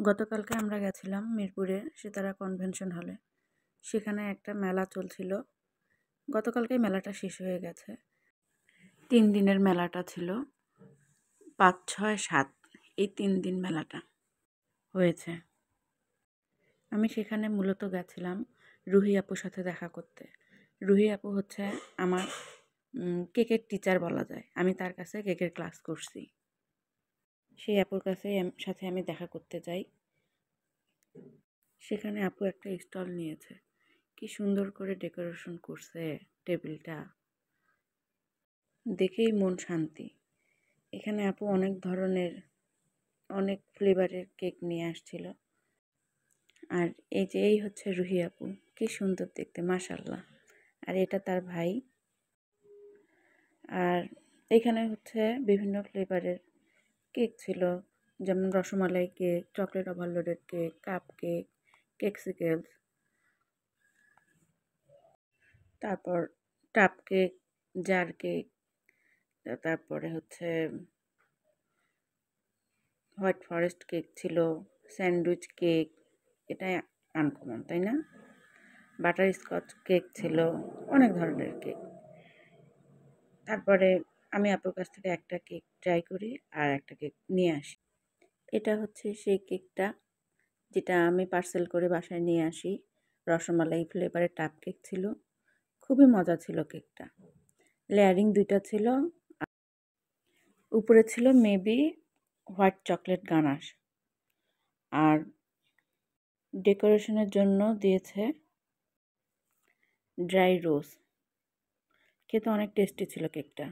গতকালকে আমরা গেছিলাম মিরপুরে সিতারা কনভেনশন হলে। সেখানে একটা মেলা চলছিল। গতকালকেই মেলাটা শেষ হয়ে গেছে। 3 দিনের মেলাটা ছিল। 5, 6, 7 এই 3 দিন মেলাটা হয়েছে। আমি সেখানে মূলত গেছিলাম রুহি আপুর সাথে দেখা করতে। রুহি আপু হচ্ছে আমার কেকের টিচার বলা যায়। আমি তার কাছে কেকের ক্লাস করছি। সেই আপুর সাথে আমি দেখা করতে যাই। সেখানে আপু একটা স্টল নিয়েছে। কি সুন্দর করে ডেকোরেশন করছে টেবিলটা, দেখেই মন শান্তি। এখানে আপু অনেক ধরনের অনেক ফ্লেভারের কেক নিয়ে আসছিল। আর এই হচ্ছে রুহি আপু, কি সুন্দর দেখতে, মাশাআল্লাহ। আর এটা তার ভাই। আর এখানে হচ্ছে বিভিন্ন ফ্লেভারের কেক ছিল, যেমন rasmalai cake, chocolate overloaded cake, cup cake, cakesicles, তারপর টাপ কেক, জার কেক, তারপরে হচ্ছে হোয়াইট ফরেস্ট কেক ছিল, স্যান্ডউইচ কেক, এটা আনকমন তাই না? বাটার স্কচ কেক ছিল, অনেক ধরনের কেক। তারপরে আমি আপুর কাছ থেকে একটা কেক ট্রাই করি আর একটা কেক নিয়ে আসি। এটা হচ্ছে সেই কেকটা যেটা আমি পার্সেল করে বাসায় নিয়ে আসি। রসমালাই ফ্লেভারের টাপ কেক ছিল, খুবই মজা ছিল কেকটা। লেয়ারিং 2টা ছিল, উপরে ছিল মেবি হোয়াইট চকলেট গানাশ, আর ডেকোরেশনের জন্য দিয়েছে ড্রাই রোজ। খেতে অনেক টেস্টি ছিল কেকটা।